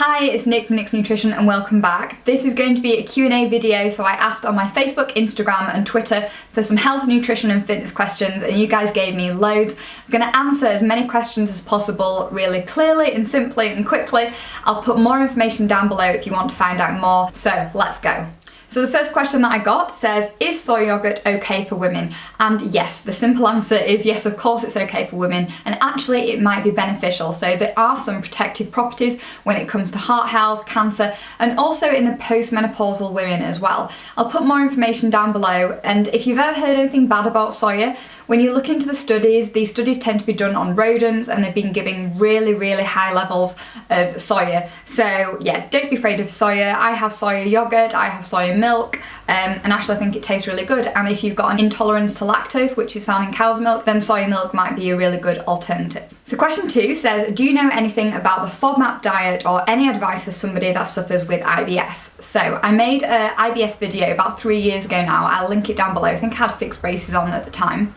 Hi, it's Nick from Nick's Nutrition and welcome back. This is going to be a Q&A video, so I asked on my Facebook, Instagram and Twitter for some health, nutrition and fitness questions and you guys gave me loads. I'm going to answer as many questions as possible really clearly and simply and quickly. I'll put more information down below if you want to find out more, so let's go. So the first question that I got says, is soy yogurt okay for women? And yes, the simple answer is yes, of course it's okay for women, and actually it might be beneficial. So there are some protective properties when it comes to heart health, cancer, and also in the postmenopausal women as well. I'll put more information down below, and if you've ever heard anything bad about soya, when you look into the studies, these studies tend to be done on rodents and they've been giving really high levels of soya. So yeah, don't be afraid of soya. I have soya yogurt, I have soya milk, and actually I think it tastes really good. And if you've got an intolerance to lactose, which is found in cow's milk, then soya milk might be a really good alternative. So question 2 says, do you know anything about the FODMAP diet or any advice for somebody that suffers with IBS? So I made an IBS video about 3 years ago now. I'll link it down below. I think I had fixed braces on at the time.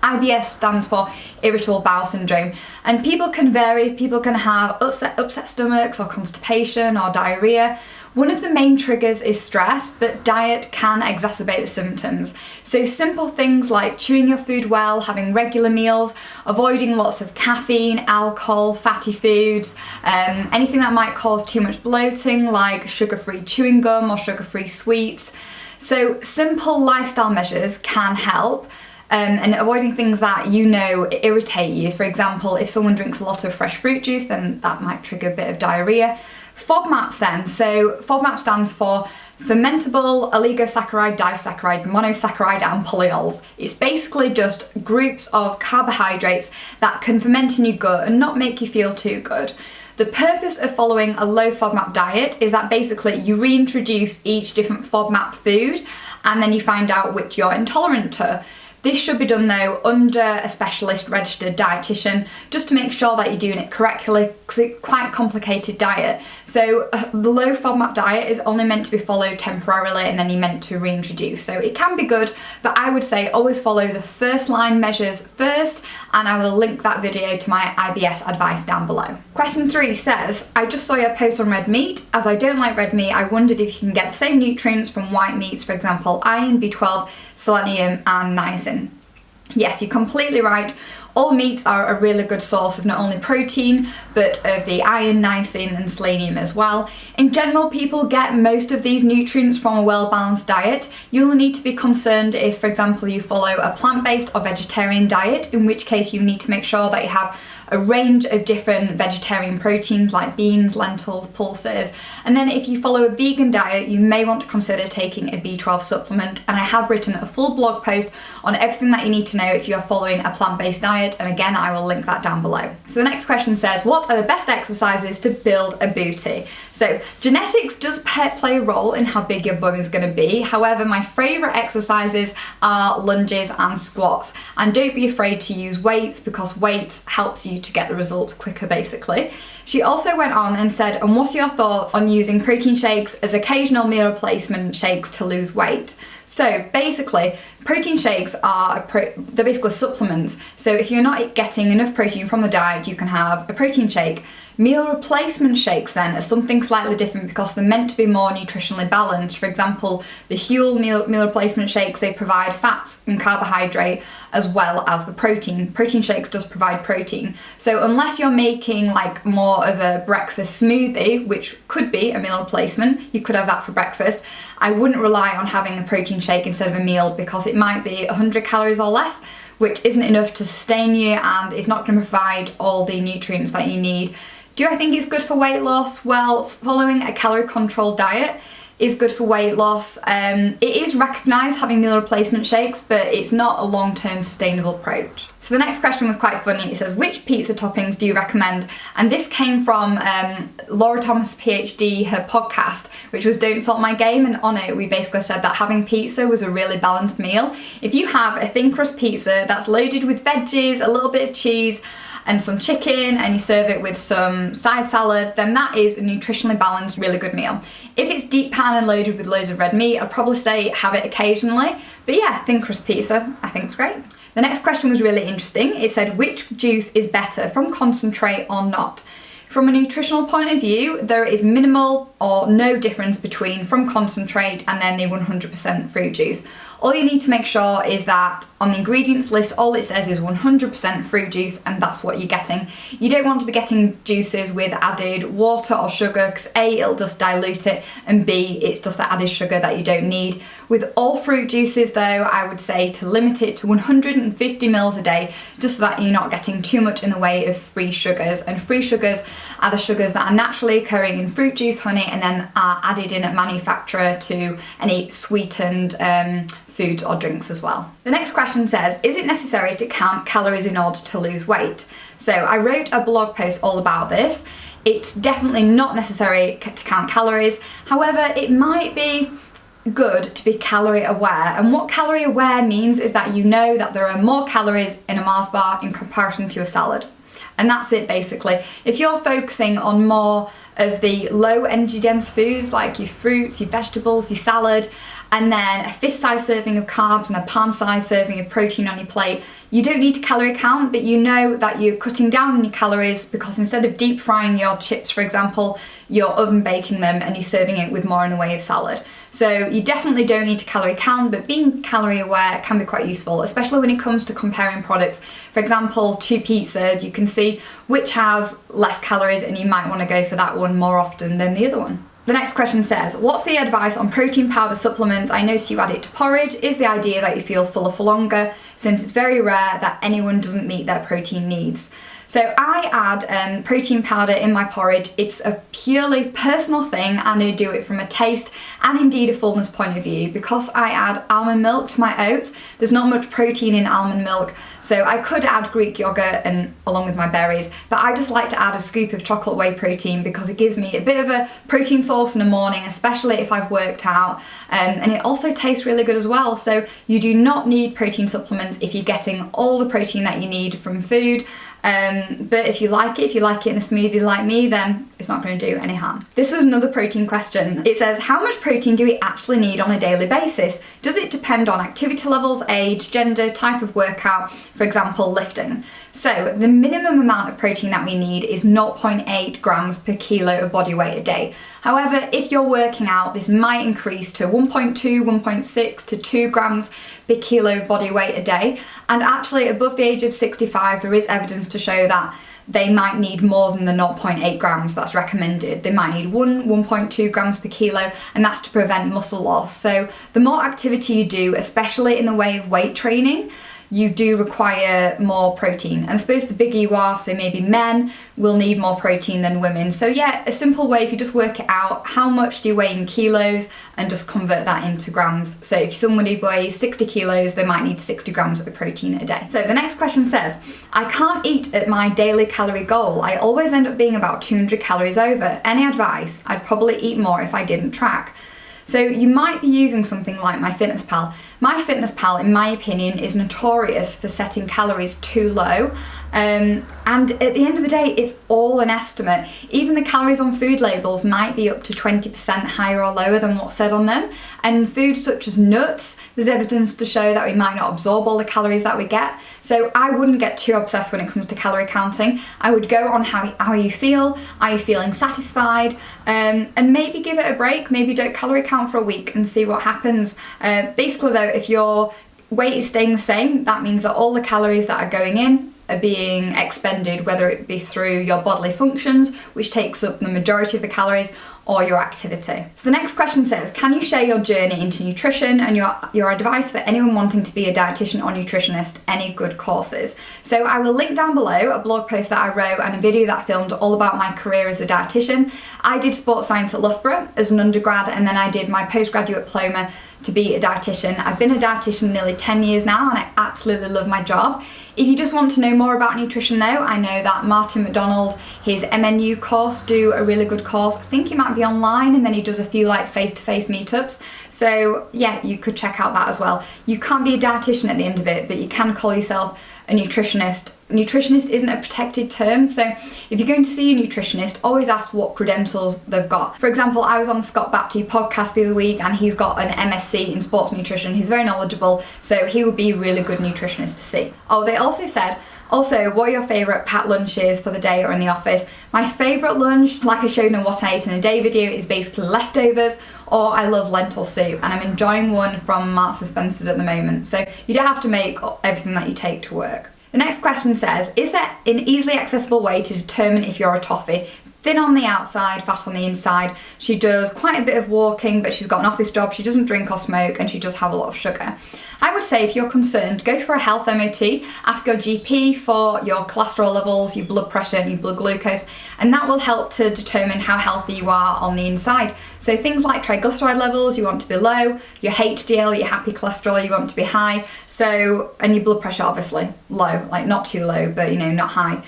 IBS stands for irritable bowel syndrome, and people can vary. People can have upset stomachs or constipation or diarrhea. One of the main triggers is stress, but diet can exacerbate the symptoms. So simple things like chewing your food well, having regular meals, avoiding lots of caffeine, alcohol, fatty foods, anything that might cause too much bloating like sugar-free chewing gum or sugar-free sweets. So simple lifestyle measures can help. And avoiding things that you know irritate you. For example, if someone drinks a lot of fresh fruit juice, then that might trigger a bit of diarrhea. FODMAPs then, so FODMAP stands for fermentable oligosaccharide, disaccharide, monosaccharide and polyols. It's basically just groups of carbohydrates that can ferment in your gut and not make you feel too good. The purpose of following a low FODMAP diet is that basically you reintroduce each different FODMAP food and then you find out which you're intolerant to. This should be done though under a specialist registered dietitian, just to make sure that you're doing it correctly, because it's quite a complicated diet. So the low FODMAP diet is only meant to be followed temporarily and then you're meant to reintroduce. So it can be good, but I would say always follow the first line measures first, and I will link that video to my IBS advice down below. Question 3 says, I just saw your post on red meat. As I don't like red meat, I wondered if you can get the same nutrients from white meats, for example, iron, B12, selenium and niacin. Yes, you're completely right. All meats are a really good source of not only protein, but of the iron, niacin and selenium as well. In general, people get most of these nutrients from a well-balanced diet. You'll need to be concerned if, for example, you follow a plant-based or vegetarian diet, in which case you need to make sure that you have a range of different vegetarian proteins like beans, lentils, pulses. And then if you follow a vegan diet, you may want to consider taking a B12 supplement. And I have written a full blog post on everything that you need to know if you're following a plant-based diet. And again, I will link that down below. So the next question says, what are the best exercises to build a booty? So genetics does play a role in how big your bum is going to be. However, my favourite exercises are lunges and squats. And don't be afraid to use weights, because weights helps you to get the results quicker basically. She also went on and said, and what are your thoughts on using protein shakes as occasional meal replacement shakes to lose weight? So basically, protein shakes are they're basically supplements. So if you're not getting enough protein from the diet, you can have a protein shake. Meal replacement shakes then are something slightly different because they're meant to be more nutritionally balanced. For example, the Huel meal replacement shakes, they provide fats and carbohydrate as well as the protein. Protein shakes does provide protein. So unless you're making like more of a breakfast smoothie, which could be a meal replacement, you could have that for breakfast, I wouldn't rely on having a protein shake instead of a meal, because it might be 100 calories or less, which isn't enough to sustain you and it's not going to provide all the nutrients that you need. Do I think it's good for weight loss? Well, following a calorie controlled diet is good for weight loss. It is recognised having meal replacement shakes, but it's not a long-term sustainable approach. So the next question was quite funny. It says, which pizza toppings do you recommend? And this came from Laura Thomas PhD, her podcast, which was Don't Salt My Game, and on it we basically said that having pizza was a really balanced meal. If you have a thin crust pizza that's loaded with veggies, a little bit of cheese, and some chicken, and you serve it with some side salad, then that is a nutritionally balanced, really good meal. If it's deep pan and loaded with loads of red meat, I'd probably say have it occasionally. But yeah, thin crust pizza, I think it's great. The next question was really interesting. It said, which juice is better, from concentrate or not? From a nutritional point of view, there is minimal or no difference between from concentrate and then the 100% fruit juice. All you need to make sure is that on the ingredients list, all it says is 100% fruit juice, and that's what you're getting. You don't want to be getting juices with added water or sugar, because A, it'll just dilute it, and B, it's just the added sugar that you don't need. With all fruit juices though, I would say to limit it to 150 mils a day, just so that you're not getting too much in the way of free sugars. And free sugars are the sugars that are naturally occurring in fruit juice, honey, and then are added in at manufacturer to any sweetened foods or drinks as well. The next question says, is it necessary to count calories in order to lose weight? So I wrote a blog post all about this. It's definitely not necessary to count calories. However, it might be good to be calorie aware, and what calorie aware means is that you know that there are more calories in a Mars bar in comparison to a salad. And that's it basically. If you're focusing on more of the low energy dense foods like your fruits, your vegetables, your salad, and then a fist-sized serving of carbs and a palm-sized serving of protein on your plate, you don't need to calorie count, but you know that you're cutting down on your calories because instead of deep frying your chips, for example, you're oven baking them and you're serving it with more in the way of salad. So you definitely don't need to calorie count, but being calorie aware can be quite useful, especially when it comes to comparing products. For example, two pizzas, you can see which has less calories and you might want to go for that one more often than the other one. The next question says, what's the advice on protein powder supplements? I noticed you add it to porridge. Is the idea that you feel fuller for longer, since it's very rare that anyone doesn't meet their protein needs? So I add protein powder in my porridge. It's a purely personal thing, and I do it from a taste and indeed a fullness point of view. Because I add almond milk to my oats, there's not much protein in almond milk, so I could add Greek yogurt and along with my berries, but I just like to add a scoop of chocolate whey protein because it gives me a bit of a protein source in the morning, especially if I've worked out, and it also tastes really good as well. So you do not need protein supplements if you're getting all the protein that you need from food. But if you like it in a smoothie like me, then it's not going to do any harm. This was another protein question. It says, how much protein do we actually need on a daily basis? Does it depend on activity levels, age, gender, type of workout, for example, lifting? So the minimum amount of protein that we need is 0.8 grams per kilo of body weight a day. However, if you're working out, this might increase to 1.2, 1.6 to 2 grams per kilo body weight a day. And actually above the age of 65, there is evidence to show that they might need more than the 0.8 grams that's recommended. They might need 1.2 grams per kilo, and that's to prevent muscle loss. So the more activity you do, especially in the way of weight training, you do require more protein. And I suppose the bigger you are, so maybe men will need more protein than women. So yeah, a simple way, if you just work it out, how much do you weigh in kilos and just convert that into grams. So if somebody weighs 60 kilos, they might need 60 grams of protein a day. So the next question says, I can't eat at my daily calorie goal. I always end up being about 200 calories over. Any advice? I'd probably eat more if I didn't track. So you might be using something like MyFitnessPal. MyFitnessPal, in my opinion, is notorious for setting calories too low. And at the end of the day, it's all an estimate. Even the calories on food labels might be up to 20% higher or lower than what's said on them. And foods such as nuts, there's evidence to show that we might not absorb all the calories that we get. So I wouldn't get too obsessed when it comes to calorie counting. I would go on how you feel. Are you feeling satisfied? And maybe give it a break. Maybe don't calorie count for a week and see what happens. Basically though, if your weight is staying the same, that means that all the calories that are going in are being expended, whether it be through your bodily functions, which takes up the majority of the calories, or your activity. So the next question says, can you share your journey into nutrition and your advice for anyone wanting to be a dietitian or nutritionist, any good courses? So I will link down below a blog post that I wrote and a video that I filmed all about my career as a dietitian. I did sports science at Loughborough as an undergrad, and then I did my postgraduate diploma to be a dietitian. I've been a dietitian nearly 10 years now, and I absolutely love my job. If you just want to know more about nutrition though, I know that Martin McDonald, his MNU course, do a really good course. I think it might be online, and then he does a few like face-to-face meetups. So yeah, you could check out that as well. You can't be a dietitian at the end of it, but you can call yourself a nutritionist. Nutritionist isn't a protected term, so if you're going to see a nutritionist, always ask what credentials they've got. For example, I was on the Scott Baptiste podcast the other week and he's got an MSc in sports nutrition. He's very knowledgeable, so he would be a really good nutritionist to see. Oh, they also said, also, what are your favourite packed lunches for the day or in the office? My favourite lunch, like I showed in a What I Ate in a Day video, is basically leftovers, or I love lentil soup, and I'm enjoying one from Marks & Spencer's at the moment. So you don't have to make everything that you take to work. The next question says, is there an easily accessible way to determine if you're a toffee? Thin on the outside, fat on the inside. She does quite a bit of walking, but she's got an office job, she doesn't drink or smoke, and she does have a lot of sugar. I would say if you're concerned, go for a health MOT, ask your GP for your cholesterol levels, your blood pressure and your blood glucose, and that will help to determine how healthy you are on the inside. So things like triglyceride levels, you want to be low, your HDL, your happy cholesterol, you want to be high, so, and your blood pressure obviously low, like not too low, but not high.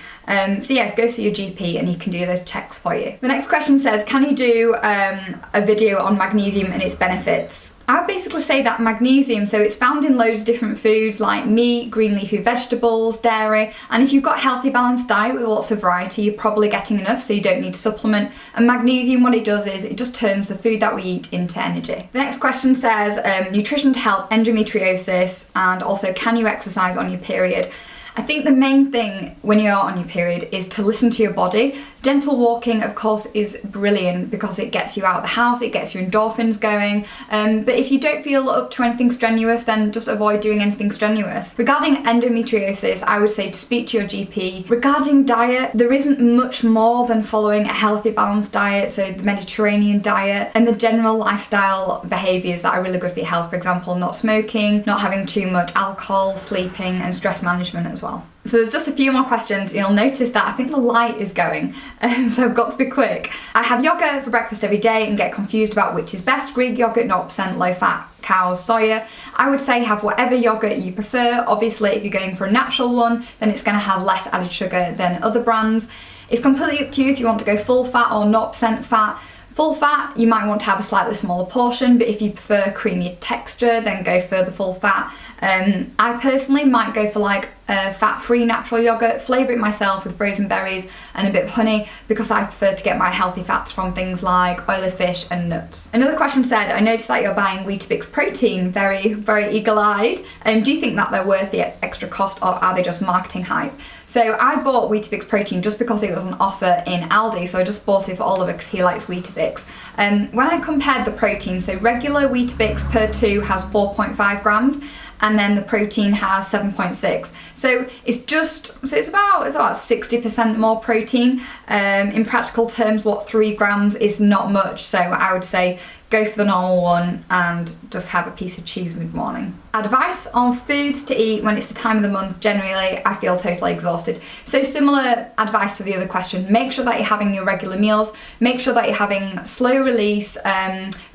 So yeah, go see your GP and he can do those checks for you. The next question says, can you do a video on magnesium and its benefits? I would basically say that magnesium, so it's found in loads of different foods like meat, green leafy vegetables, dairy, and if you've got a healthy balanced diet with lots of variety, you're probably getting enough, so you don't need to supplement. And magnesium, what it does is it just turns the food that we eat into energy. The next question says, nutrition to help endometriosis, and also can you exercise on your period? I think the main thing when you're on your period is to listen to your body. Gentle walking, of course, is brilliant because it gets you out of the house, it gets your endorphins going. But if you don't feel up to anything strenuous, then just avoid doing anything strenuous. Regarding endometriosis, I would say to speak to your GP. Regarding diet, there isn't much more than following a healthy, balanced diet, so the Mediterranean diet, and the general lifestyle behaviours that are really good for your health. For example, not smoking, not having too much alcohol, sleeping, and stress management as well. So there's just a few more questions. You'll notice that I think the light is going, so I've got to be quick. I have yogurt for breakfast every day and get confused about which is best. Greek yogurt, 0% low fat, cows, soya. I would say have whatever yogurt you prefer. Obviously, if you're going for a natural one, then it's going to have less added sugar than other brands. It's completely up to you if you want to go full fat or 0% fat. Full fat, you might want to have a slightly smaller portion, but if you prefer creamier texture, then go for the full fat. I personally might go for like a fat-free natural yogurt, flavour it myself with frozen berries and a bit of honey because I prefer to get my healthy fats from things like oily fish and nuts. Another question said, I noticed that you're buying Weetabix protein, very, very eagle-eyed. Do you think that they're worth the extra cost or are they just marketing hype? So I bought Weetabix protein just because it was an offer in Aldi, so I just bought it for Oliver because he likes Weetabix. When I compared the protein, so regular Weetabix per 2 has 4.5 grams, and then the protein has 7.6. So it's about 60% more protein. In practical terms, 3 grams is not much, so I would say go for the normal one and just have a piece of cheese mid-morning. Advice on foods to eat when it's the time of the month. Generally, I feel totally exhausted. So similar advice to the other question. Make sure that you're having your regular meals. Make sure that you're having slow release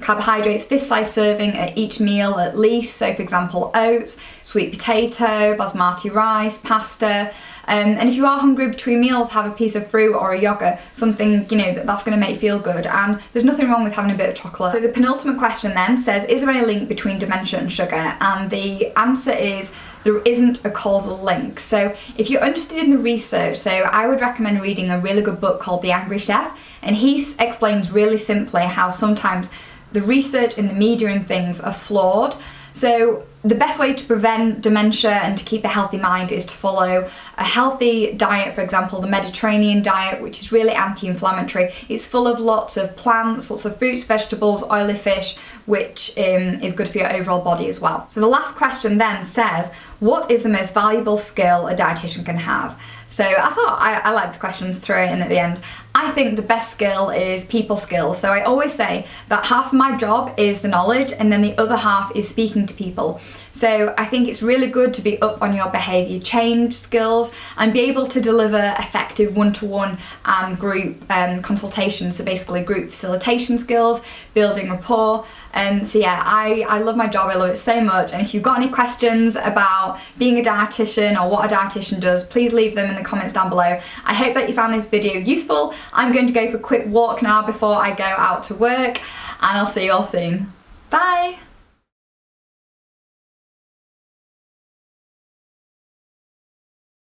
carbohydrates, fist-sized serving at each meal at least. So for example, oats, sweet potato, basmati rice, pasta. And if you are hungry between meals, have a piece of fruit or a yogurt, something that's going to make you feel good. And there's nothing wrong with having a bit of chocolate. So the penultimate question then says, is there any link between dementia and sugar? And the answer is there isn't a causal link. So if you're interested in the research, so I would recommend reading a really good book called The Angry Chef, and he explains really simply how sometimes the research in the media and things are flawed. So the best way to prevent dementia and to keep a healthy mind is to follow a healthy diet, for example, the Mediterranean diet, which is really anti-inflammatory. It's full of lots of plants, lots of fruits, vegetables, oily fish, which is good for your overall body as well. So the last question then says, what is the most valuable skill a dietitian can have? So I thought I like the questions, throw it in at the end. I think the best skill is people skills. So I always say that half of my job is the knowledge and then the other half is speaking to people. So I think it's really good to be up on your behaviour change skills and be able to deliver effective one-to-one and group consultations. So basically group facilitation skills, building rapport. So yeah, I love my job, I love it so much. And if you've got any questions about being a dietitian or what a dietitian does, please leave them in the comments down below. I hope that you found this video useful. I'm going to go for a quick walk now before I go out to work, and I'll see you all soon. Bye!